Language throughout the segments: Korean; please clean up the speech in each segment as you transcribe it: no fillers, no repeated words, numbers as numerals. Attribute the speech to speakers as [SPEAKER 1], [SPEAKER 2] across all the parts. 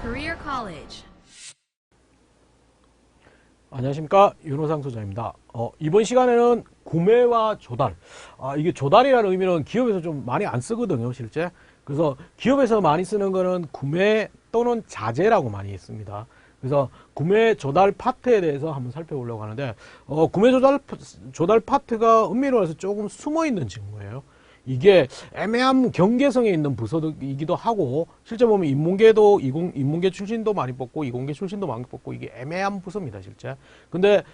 [SPEAKER 1] Career College.
[SPEAKER 2] 안녕하십니까, 윤호상 소장입니다. 이번 시간에는 구매와 조달. 이게 조달이라는 의미는 기업에서 좀 많이 안 쓰거든요, 실제. 그래서 기업에서 많이 쓰는 거는 구매 또는 자재라고 많이 씁니다. 그래서 구매 조달 파트에 대해서 한번 살펴보려고 하는데, 구매 조달 파트가 엄밀히 말해서 조금 숨어 있는 직무예요. 이게 애매한 경계성에 있는 부서이기도 하고, 실제 보면 인문계도 인문계 출신도 많이 뽑고 이공계 출신도 많이 뽑고, 이게 애매한 부서입니다, 실제. 근데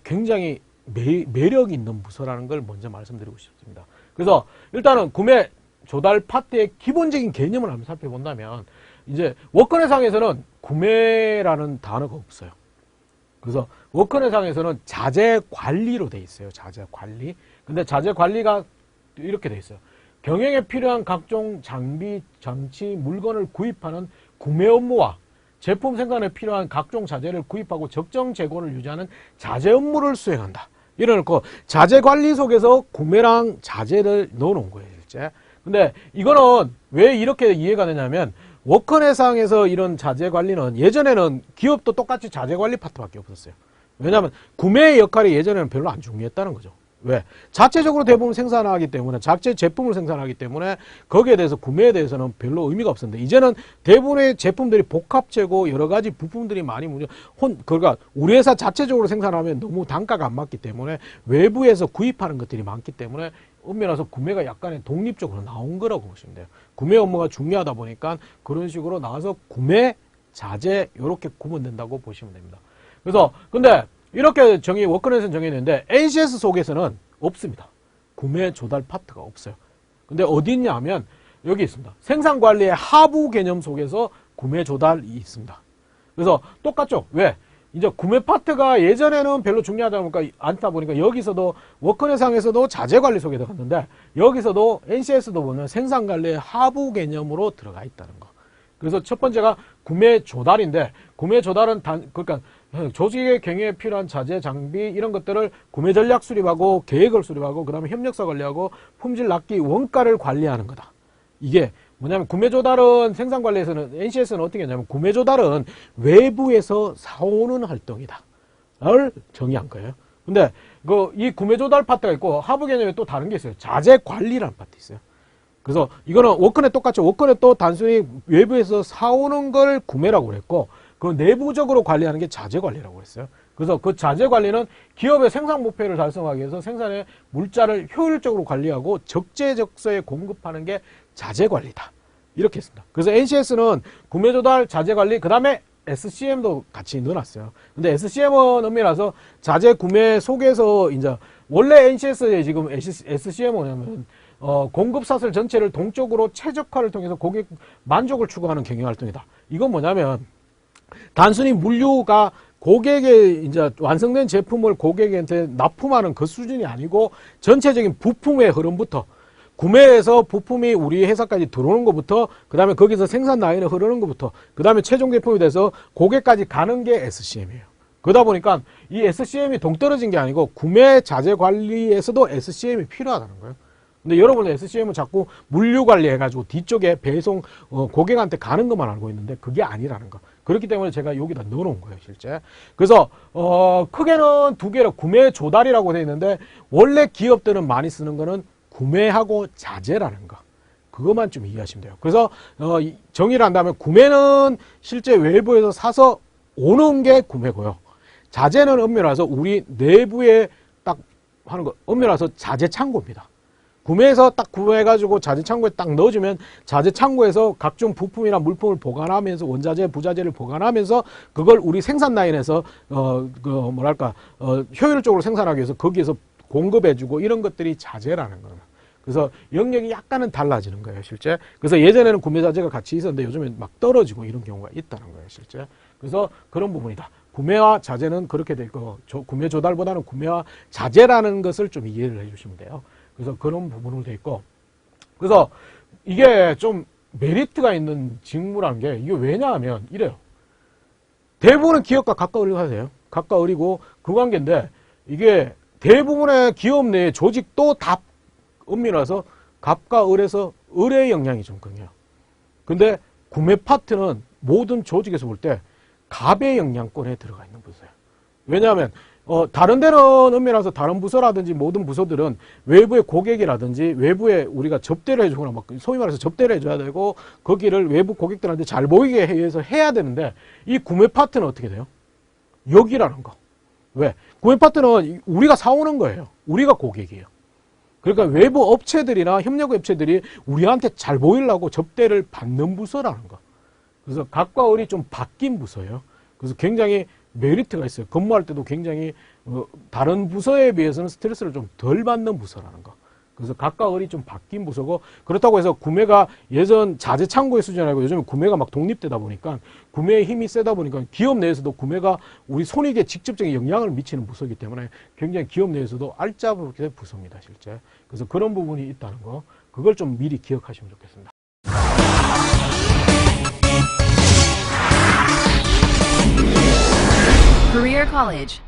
[SPEAKER 2] 굉장히 매력 있는 부서라는 걸 먼저 말씀드리고 싶습니다. 그래서 일단은 구매 조달 파트의 기본적인 개념을 한번 살펴본다면, 이제 워크넷상에서는 구매라는 단어가 없어요. 그래서 워크넷상에서는 자재 관리로 돼 있어요. 자재 관리. 근데 자재 관리가 이렇게 돼 있어요. 경영에 필요한 각종 장비, 장치, 물건을 구입하는 구매 업무와 제품 생산에 필요한 각종 자재를 구입하고 적정 재고를 유지하는 자재 업무를 수행한다. 이래놓고 자재 관리 속에서 구매랑 자재를 넣어놓은 거예요, 실제. 근데 이거는 왜 이렇게 이해가 되냐면, 워크넷상에서 이런 자재 관리는 예전에는 기업도 똑같이 자재 관리 파트밖에 없었어요. 왜냐하면 구매의 역할이 예전에는 별로 안 중요했다는 거죠. 왜? 자체적으로 대부분 생산하기 때문에, 자체 제품을 생산하기 때문에 거기에 대해서 구매에 대해서는 별로 의미가 없었는데, 이제는 대부분의 제품들이 복합재고 여러 가지 부품들이 많이 그러니까 우리 회사 자체적으로 생산하면 너무 단가가 안 맞기 때문에 외부에서 구입하는 것들이 많기 때문에 엄밀해서 구매가 약간의 독립적으로 나온 거라고 보시면 돼요. 구매 업무가 중요하다 보니까 그런 식으로 나와서 구매, 자재 이렇게 구분된다고 보시면 됩니다. 그래서 근데 이렇게 워크넷은 정해있는데 NCS 속에서는 없습니다. 구매 조달 파트가 없어요. 근데 어디 있냐면 여기 있습니다. 생산관리의 하부 개념 속에서 구매 조달이 있습니다. 그래서 똑같죠. 왜? 이제 구매 파트가 예전에는 별로 중요하다 않다 보니까 여기서도 워크넷상에서도 자재 관리 속에 들어갔는데, 여기서도 NCS도 보면 생산관리의 하부 개념으로 들어가 있다는 거. 그래서 첫 번째가 구매 조달인데, 구매 조달은 그러니까 조직의 경영에 필요한 자재, 장비 이런 것들을 구매 전략 수립하고 계획을 수립하고 그다음에 협력사 관리하고 품질 납기 원가를 관리하는 거다. 이게 뭐냐면, 구매 조달은 생산 관리에서는 NCS는 어떻게 하냐면, 구매 조달은 외부에서 사오는 활동이다를 정의한 거예요. 근데 이 구매 조달 파트가 있고 하부 개념에 또 다른 게 있어요. 자재 관리라는 파트 있어요. 그래서 이거는 워크넷 똑같죠. 워크넷도 단순히 외부에서 사오는 걸 구매라고 그랬고, 그 내부적으로 관리하는 게 자재 관리라고 했어요. 그래서 그 자재 관리는 기업의 생산 목표를 달성하기 위해서 생산의 물자를 효율적으로 관리하고 적재적소에 공급하는 게 자재 관리다. 이렇게 했습니다. 그래서 NCS는 구매 조달, 자재 관리, 그 다음에 SCM도 같이 넣어놨어요. 근데 SCM은 엄밀해서 자재 구매 속에서 이제 원래 NCS의 지금 SCM은 뭐냐면 공급 사슬 전체를 동적으로 최적화를 통해서 고객 만족을 추구하는 경영 활동이다. 이건 뭐냐면 단순히 물류가 고객의 이제 완성된 제품을 고객한테 납품하는 그 수준이 아니고, 전체적인 부품의 흐름부터 구매해서 부품이 우리 회사까지 들어오는 것부터, 그 다음에 거기서 생산 라인에 흐르는 것부터, 그 다음에 최종 제품이 돼서 고객까지 가는 게 SCM이에요. 그러다 보니까 이 SCM이 동떨어진 게 아니고 구매 자재 관리에서도 SCM이 필요하다는 거예요. 근데 여러분은 SCM은 자꾸 물류 관리해가지고 뒤쪽에 배송, 고객한테 가는 것만 알고 있는데 그게 아니라는 거. 그렇기 때문에 제가 여기다 넣어놓은 거예요, 실제. 그래서, 크게는 두 개로 구매 조달이라고 되어 있는데, 원래 기업들은 많이 쓰는 거는 구매하고 자재라는 거. 그것만 좀 이해하시면 돼요. 그래서, 정의를 한다면 구매는 실제 외부에서 사서 오는 게 구매고요. 자재는 엄밀해서 우리 내부에 딱 하는 거, 엄밀해서 자재 창고입니다. 구매해서 딱 구매해가지고 자재 창고에 딱 넣어주면 자재 창고에서 각종 부품이나 물품을 보관하면서 원자재, 부자재를 보관하면서 그걸 우리 생산 라인에서 효율적으로 생산하기 위해서 거기에서 공급해주고, 이런 것들이 자재라는 거예요. 그래서 영역이 약간은 달라지는 거예요, 실제. 그래서 예전에는 구매 자재가 같이 있었는데 요즘엔 막 떨어지고 이런 경우가 있다는 거예요, 실제. 그래서 그런 부분이다. 구매와 자재는 그렇게 돼 있고, 구매 조달보다는 구매와 자재라는 것을 좀 이해를 해주시면 돼요. 그래서 그런 부분으로 돼 있고, 그래서 이게 좀 메리트가 있는 직무라는 게, 이게 왜냐하면 이래요. 대부분은 기업과 가까우려고 하세요. 가까우리고 그 관계인데, 이게 대부분의 기업 내 조직도 다 은밀해서 갑과 을에서 을의 영향이 좀 강해요. 근데 구매 파트는 모든 조직에서 볼 때 갑의 영향권에 들어가 있는 부서예요. 왜냐하면 다른 데는 은밀해서 다른 부서라든지 모든 부서들은 외부의 고객이라든지 외부에 우리가 접대를 해주거나 막 소위 말해서 접대를 해줘야 되고 거기를 외부 고객들한테 잘 보이게 위해서 해야 되는데 이 구매 파트는 어떻게 돼요? 여기라는 거. 왜? 구매 파트는 우리가 사오는 거예요. 우리가 고객이에요. 그러니까 외부 업체들이나 협력 업체들이 우리한테 잘 보이려고 접대를 받는 부서라는 거. 그래서 갑과 을이 좀 바뀐 부서예요. 그래서 굉장히 메리트가 있어요. 근무할 때도 굉장히 다른 부서에 비해서는 스트레스를 좀 덜 받는 부서라는 거. 그래서 갑과 을이 좀 바뀐 부서고 그렇다고 해서 구매가 예전 자재 창고의 수준이 아니고 요즘에 구매가 막 독립되다 보니까 구매의 힘이 세다 보니까 기업 내에서도 구매가 우리 손익에 직접적인 영향을 미치는 부서이기 때문에 굉장히 기업 내에서도 알짜부르게 부서입니다, 실제. 그래서 그런 부분이 있다는 거, 그걸 좀 미리 기억하시면 좋겠습니다.
[SPEAKER 1] Career College.